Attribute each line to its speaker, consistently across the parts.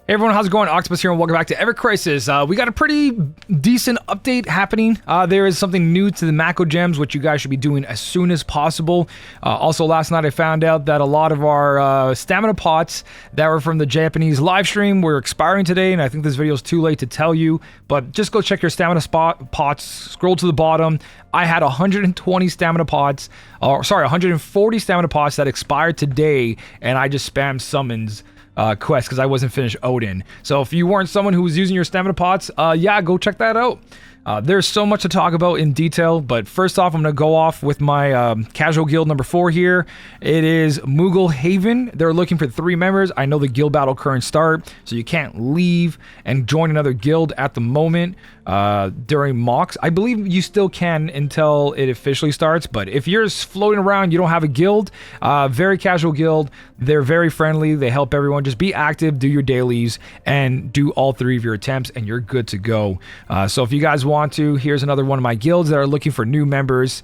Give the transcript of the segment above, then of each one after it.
Speaker 1: Hey everyone, how's it going? Octopus here and welcome back to evercrisis. We got a pretty decent update happening. There is something new to the Mako Gems, which you guys should be doing as soon as possible. Also, last night I found out that a lot of our stamina pots that were from the Japanese live stream were expiring today, and I think this video is too late to tell you, but just go check your stamina pots, scroll to the bottom. I had 120 stamina pots, 140 stamina pots that expired today, and I just spammed summons quest because I wasn't finished Odin. So if you weren't someone who was using your stamina pots, yeah, go check that out. There's so much to talk about in detail, but first off, I'm going to go off with my casual guild number 4 here. It is Mughal Haven. They're looking for 3 members. I know the guild battle current start, so you can't leave and join another guild at the moment during mocks. I believe you still can until it officially starts, but if you're floating around, you don't have a guild, very casual guild. They're very friendly. They help everyone. Just be active, do your dailies, and do all 3 of your attempts, and you're good to go. So if you guys want to, here's another one of my guilds that are looking for new members.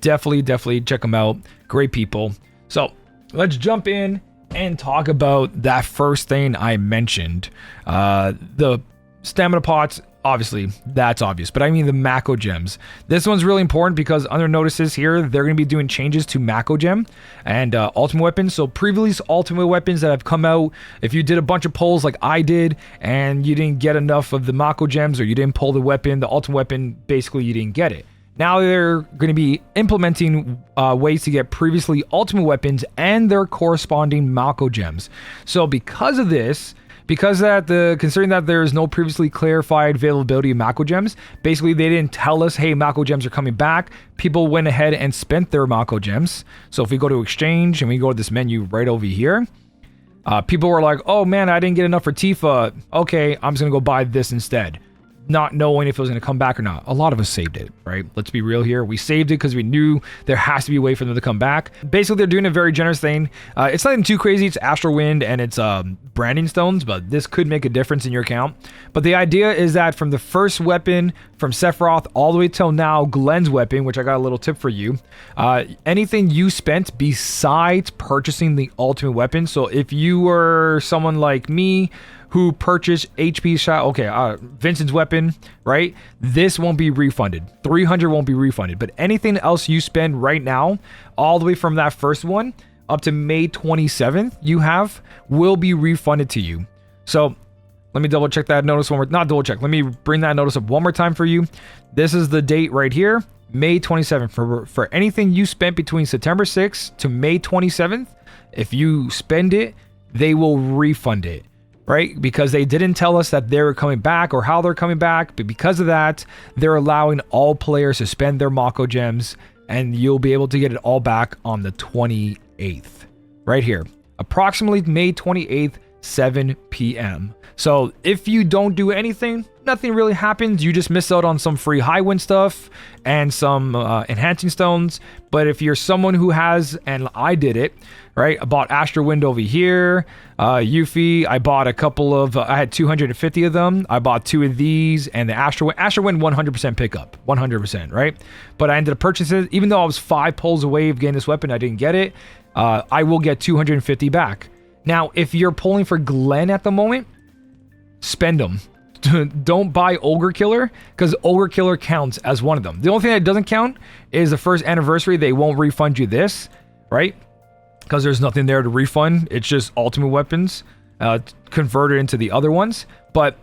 Speaker 1: Definitely check them out. Great people. So let's jump in and talk about that first thing I mentioned. The stamina pots. Obviously, that's obvious, but I mean the Mako Gems. This one's really important because under notices here, they're going to be doing changes to Mako Gem and ultimate weapons. So previous ultimate weapons that have come out, if you did a bunch of pulls like I did and you didn't get enough of the Mako Gems or you didn't pull the weapon, the ultimate weapon, basically you didn't get it. Now they're going to be implementing ways to get previously ultimate weapons and their corresponding Mako Gems. So because of this, considering that there's no previously clarified availability of Mako Gems, basically they didn't tell us, hey, Mako Gems are coming back. People went ahead and spent their Mako Gems. So if we go to exchange and we go to this menu right over here, people were like, oh man, I didn't get enough for Tifa. Okay, I'm just gonna go buy this instead, not knowing if it was going to come back or not. A lot of us saved it, right? Let's be real here. We saved it because we knew there has to be a way for them to come back. Basically, they're doing a very generous thing. It's nothing too crazy. It's Astral Wind and it's branding stones, but this could make a difference in your account. But the idea is that from the first weapon from Sephiroth all the way till now, Glenn's weapon, which I got a little tip for you, anything you spent besides purchasing the ultimate weapon. So if you were someone like me who purchased HP shot, Vincent's weapon, right? This won't be refunded. 300 won't be refunded, but anything else you spend right now, all the way from that first one up to May 27th, you have will be refunded to you. So let me double check that notice one more, not double check. Let me bring that notice up one more time for you. This is the date right here, May 27th. For anything you spent between September 6th to May 27th, if you spend it, they will refund it. Right? Because they didn't tell us that they were coming back or how they're coming back, but because of that, they're allowing all players to spend their Mako Gems, and you'll be able to get it all back on the 28th. Right here. Approximately May 28th, 7 p.m. So if you don't do anything, nothing really happens. You just miss out on some free high wind stuff and some enhancing stones. But if you're someone who has, and I did it, right? I bought Astral Wind over here. Yuffie, I bought a couple of, I had 250 of them. I bought 2 of these and the Astral Wind 100% pickup, 100%, right? But I ended up purchasing it. Even though I was 5 pulls away of getting this weapon, I didn't get it. I will get 250 back. Now, if you're pulling for Glenn at the moment, spend them. Don't buy Ogre Killer, because Ogre Killer counts as one of them. The only thing that doesn't count is the first anniversary. They won't refund you this, right? Because there's nothing there to refund. It's just ultimate weapons converted into the other ones. But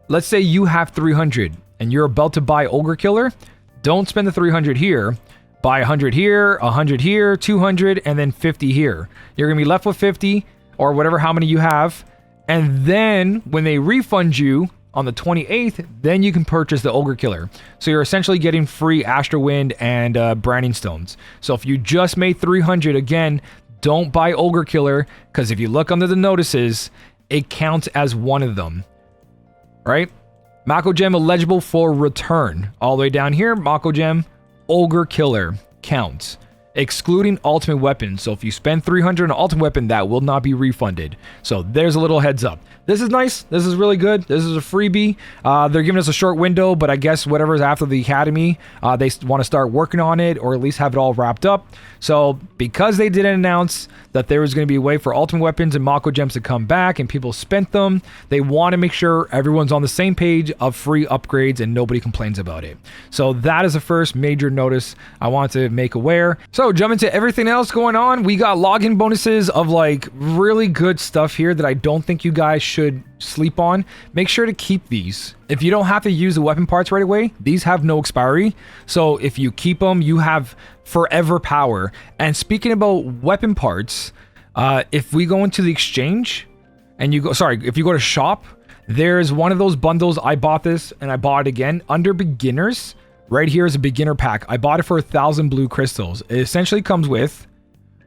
Speaker 1: let's say you have 300 and you're about to buy Ogre Killer. Don't spend the 300 here. Buy 100 here, 100 here, 200, and then 50 here. You're going to be left with 50 or whatever, how many you have. And then when they refund you on the 28th, then you can purchase the Ogre Killer. So you're essentially getting free Astral Wind and branding stones. So if you just made 300, again, don't buy Ogre Killer, because if you look under the notices, it counts as one of them, right? Mako Gem eligible for return. All the way down here, Mako Gem, Ogre Killer counts. excluding ultimate weapons. So if you spend 300 on an ultimate weapon, that will not be refunded. So there's a little heads up. This is nice. This is really good. This is a freebie. They're giving us a short window, but I guess whatever's after the academy, they want to start working on it, or at least have it all wrapped up. So because they didn't announce that there was going to be a way for ultimate weapons and Mako Gems to come back and people spent them, they want to make sure everyone's on the same page of free upgrades and nobody complains about it. So that is the first major notice I want to make aware. So jumping to everything else going on, we got login bonuses of like really good stuff here that I don't think you guys should sleep on. Make sure to keep these. If you don't have to use the weapon parts right away, these have no expiry. So if you keep them, you have forever power. And speaking about weapon parts, if we go into the exchange and you go, if you go to shop, there's one of those bundles. I bought this and I bought it again under beginners. Right here is a beginner pack. I bought it for 1,000 blue crystals. It essentially comes with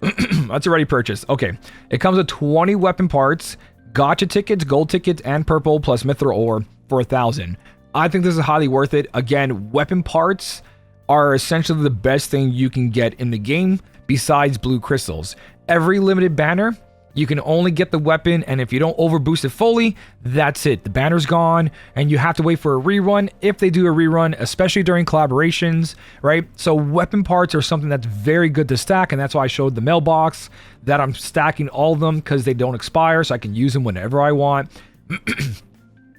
Speaker 1: that's already purchased. Okay. It comes with 20 weapon parts, gotcha tickets, gold tickets, and purple plus mithril ore for 1,000. I think this is highly worth it. Again, weapon parts are essentially the best thing you can get in the game besides blue crystals. Every limited banner, you can only get the weapon, and if you don't overboost it fully, that's it. The banner's gone, and you have to wait for a rerun if they do a rerun, especially during collaborations, right? So weapon parts are something that's very good to stack, and that's why I showed the mailbox that I'm stacking all of them because they don't expire, so I can use them whenever I want.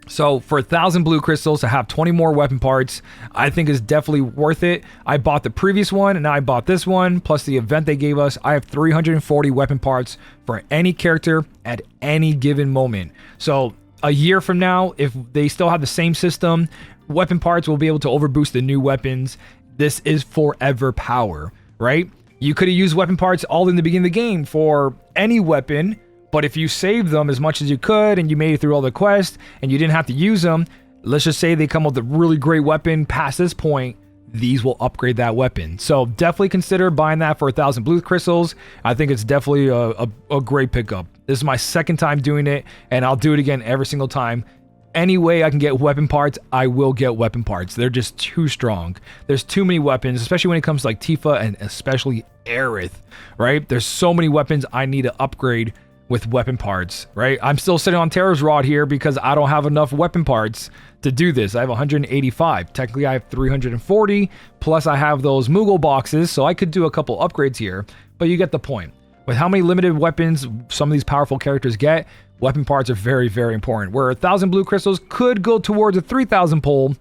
Speaker 1: So for 1,000 blue crystals to have 20 more weapon parts, I think is definitely worth it. I bought the previous one and now I bought this one, plus the event they gave us. I have 340 weapon parts for any character at any given moment. So a year from now, if they still have the same system, weapon parts will be able to overboost the new weapons. This is forever power, right? You could have used weapon parts all in the beginning of the game for any weapon, but if you saved them as much as you could and you made it through all the quests and you didn't have to use them, let's just say they come up with a really great weapon past this point, these will upgrade that weapon. So definitely consider buying that for 1,000 blue crystals. I think it's definitely a great pickup. This is my second time doing it, and I'll do it again every single time. Any way I can get weapon parts, I will get weapon parts. They're just too strong. There's too many weapons, especially when it comes to like Tifa and especially Aerith, right? There's so many weapons I need to upgrade with weapon parts, right? I'm still sitting on Terror's Rod here because I don't have enough weapon parts to do this. I have 185. Technically, I have 340, plus I have those Mughal boxes, so I could do a couple upgrades here, but you get the point. With how many limited weapons some of these powerful characters get, weapon parts are very, very important. Where 1,000 blue crystals could go towards a 3,000 pull,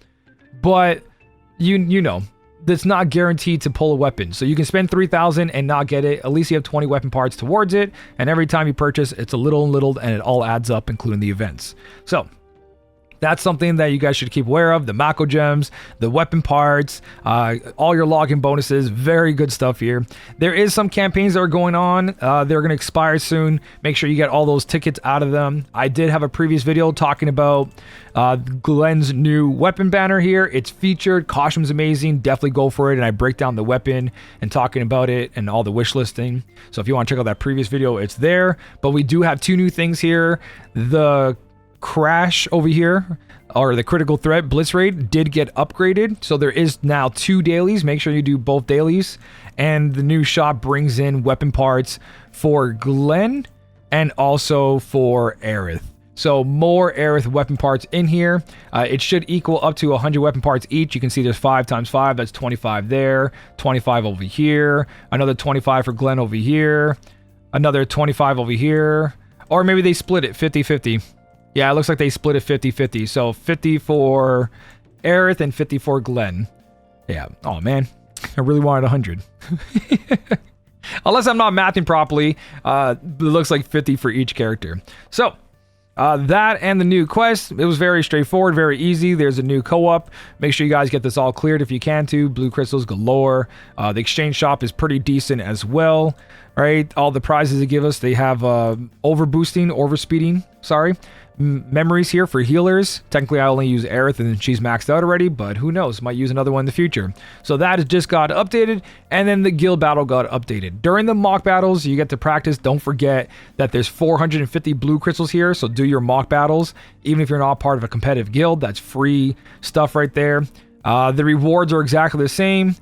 Speaker 1: but you know, that's not guaranteed to pull a weapon. So you can spend 3,000 and not get it. At least you have 20 weapon parts towards it. And every time you purchase, it's a little and little, and it all adds up, including the events. So that's something that you guys should keep aware of. The Mako Gems, the weapon parts, all your login bonuses. Very good stuff here. There is some campaigns that are going on. They're going to expire soon. Make sure you get all those tickets out of them. I did have a previous video talking about Glenn's new weapon banner here. It's featured. Costume's amazing. Definitely go for it. And I break down the weapon and talking about it and all the wish listing. So if you want to check out that previous video, it's there. But we do have two new things here. The Crash over here, or the critical threat blitz rate, did get upgraded, so there is now 2 dailies. Make sure you do both dailies. And the new shop brings in weapon parts for Glenn and also for Aerith. So more Aerith weapon parts in here. It should equal up to 100 weapon parts each. You can see there's 5 times 5, that's 25 there, 25 over here, another 25 for Glenn over here, another 25 over here, or maybe they split it 50-50. Yeah, it looks like they split it 50-50. So 50 for Aerith and 50 for Glenn. Yeah. Oh, man. I really wanted 100. Unless I'm not mathing properly, it looks like 50 for each character. So that and the new quest, it was very straightforward, very easy. There's a new co-op. Make sure you guys get this all cleared if you can too. Blue crystals galore. The exchange shop is pretty decent as well. Right? All the prizes they give us, they have overspeeding, memories here for healers. Technically, I only use Aerith and she's maxed out already, but who knows? Might use another one in the future. So that just got updated, and then the guild battle got updated. During the mock battles, you get to practice. Don't forget that there's 450 blue crystals here, so do your mock battles. Even if you're not part of a competitive guild, that's free stuff right there. The rewards are exactly the same.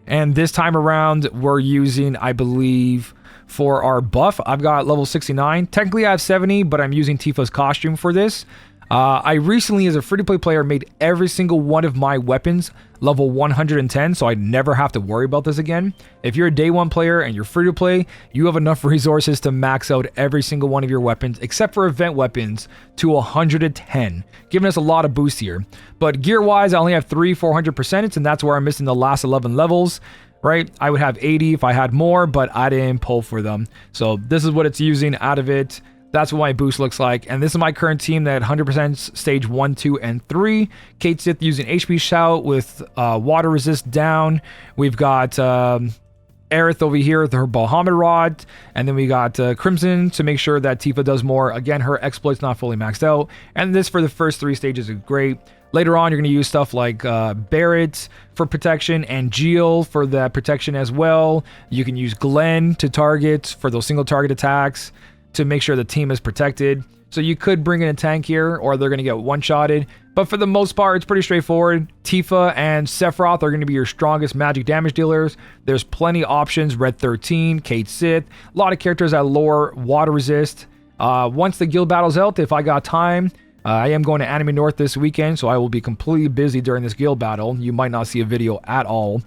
Speaker 1: And this time around, we're using, I believe, for our buff, I've got level 69. Technically, I have 70, but I'm using Tifa's costume for this. I recently, as a free-to-play player, made every single one of my weapons level 110, so I never have to worry about this again. If you're a day one player and you're free-to-play, you have enough resources to max out every single one of your weapons, except for event weapons, to 110, giving us a lot of boost here. But gear-wise, I only have 400%, and that's where I'm missing the last 11 levels. Right? I would have 80 if I had more, but I didn't pull for them. So this is what it's using out of it. That's what my boost looks like. And this is my current team that 100% stage 1, 2, and 3. Kate Sith using HP Shout with water resist down. We've got Aerith over here with her Bahamut Rod. And then we got Crimson to make sure that Tifa does more. Again, her exploit's not fully maxed out. And this for the first 3 stages is great. Later on, you're going to use stuff like Barrett for protection and Geel for that protection as well. You can use Glenn to target for those single target attacks to make sure the team is protected. So you could bring in a tank here, or they're going to get one-shotted. But for the most part, it's pretty straightforward. Tifa and Sephiroth are going to be your strongest magic damage dealers. There's plenty of options. Red 13, Kate Sith. A lot of characters that lower water resist. Once the guild battle's out, if I got time, I am going to Anime North this weekend, so I will be completely busy during this guild battle. You might not see a video at all.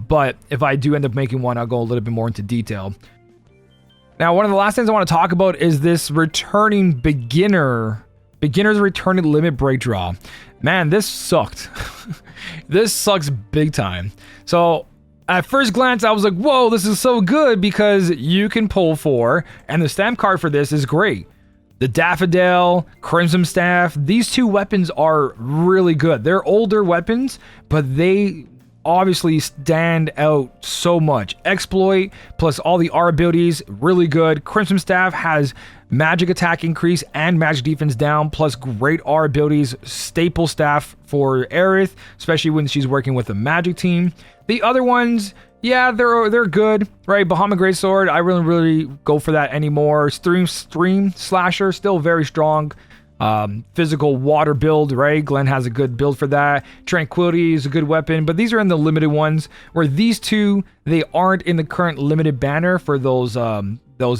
Speaker 1: But if I do end up making one, I'll go a little bit more into detail. Now, one of the last things I want to talk about is this returning beginner's returning limit break draw. Man, this sucked. This sucks big time. So at first glance, I was like, whoa, this is so good because you can pull for, and the stamp card for this is great. The Daffodil, Crimson Staff, these 2 weapons are really good. They're older weapons, but they obviously stand out so much. Exploit plus all the R abilities, really good. Crimson Staff has magic attack increase and magic defense down, plus great R abilities. Staple staff for Aerith, especially when she's working with a magic team. The other ones, yeah, they're good, right? Bahamut Greatsword, I really go for that anymore. Stream Slasher, still very strong. Physical water build, right? Glenn has a good build for that. Tranquility is a good weapon, but these are in the limited ones, where these 2, they aren't in the current limited banner for those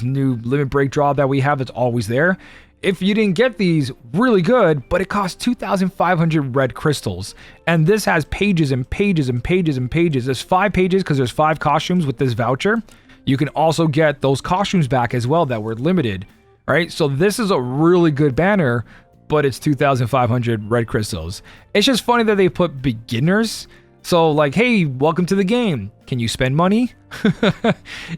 Speaker 1: new limit break draw that we have. It's always there. If you didn't get these, really good, but it costs 2,500 red crystals. And this has pages and pages and pages and pages. There's 5 pages because there's 5 costumes with this voucher. You can also get those costumes back as well that were limited, right? So this is a really good banner, but it's 2,500 red crystals. It's just funny that they put beginners. So like, hey, welcome to the game. Can you spend money?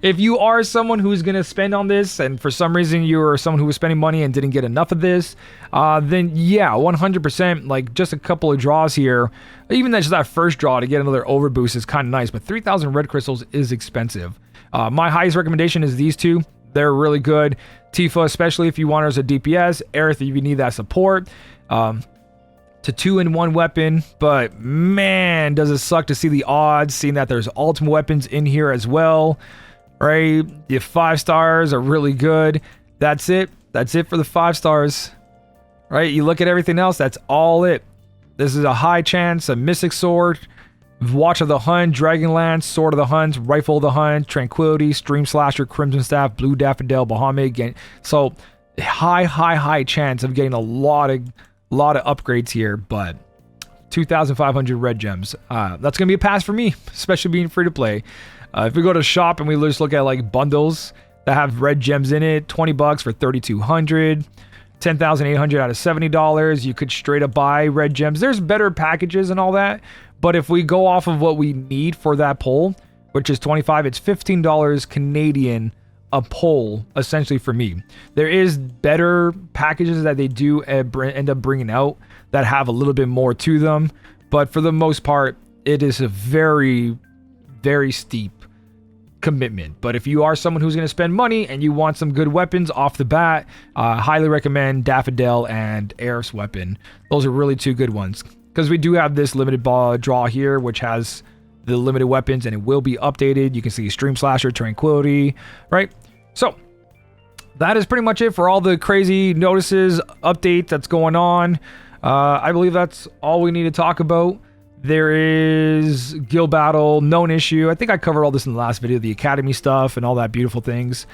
Speaker 1: If you are someone who's going to spend on this, and for some reason you are someone who was spending money and didn't get enough of this, then yeah, 100%, like just a couple of draws here. Even just that first draw to get another overboost is kind of nice, but 3,000 red crystals is expensive. My highest recommendation is these 2. They're really good. Tifa, especially if you want her as a DPS. Aerith, if you need that support. To 2-in-1 weapon, but man, does it suck to see the odds, seeing that there's ultimate weapons in here as well, right? The 5 stars are really good. That's it for the 5 stars, right? You look at everything else, that's all it. This is a high chance, a Mystic Sword, Watch of the Hunt, Dragon Lance, Sword of the Hunt, Rifle of the Hunt, Tranquility, Stream Slasher, Crimson Staff, Blue Daffodil, Bahamut. So high chance of getting a lot of upgrades here, but 2,500 red gems. That's gonna be a pass for me, especially being free to play. If we go to shop and we just look at like bundles that have red gems in it, $20 for 3,200, 10,800 out of $70. You could straight up buy red gems. There's better packages and all that, but if we go off of what we need for that pull, which is 25, it's $15 Canadian a pull, essentially, for me. There is better packages that they do end up bringing out that have a little bit more to them, but for the most part, it is a very, very steep commitment. But if you are someone who's going to spend money and you want some good weapons off the bat, highly recommend Daffodil and Aerith's weapon. Those are really 2 good ones, because we do have this limited draw here, which has the limited weapons, and it will be updated. You can see Stream Slasher, Tranquility, right? So that is pretty much it for all the crazy notices, update that's going on. I believe that's all we need to talk about. There is guild battle, known issue. I think I covered all this in the last video, the academy stuff and all that beautiful things.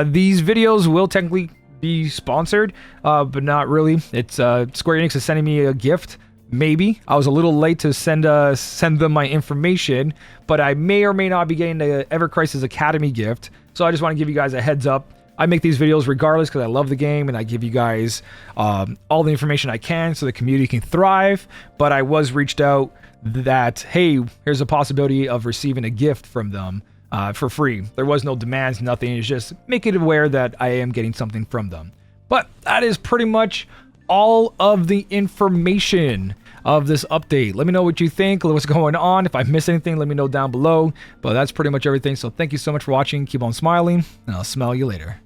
Speaker 1: These videos will technically be sponsored, but not really. It's Square Enix is sending me a gift. Maybe. I was a little late to send them my information, but I may or may not be getting the evercrisis Academy gift. So I just want to give you guys a heads up. I make these videos regardless because I love the game and I give you guys all the information I can so the community can thrive. But I was reached out that, hey, here's a possibility of receiving a gift from them for free. There was no demands, nothing. It's just make it aware that I am getting something from them. But that is pretty much all of the information of this update. Let me know what you think, what's going on. If I missed anything, let me know down below. But that's pretty much everything. So thank you so much for watching. Keep on smiling, and I'll smell you later.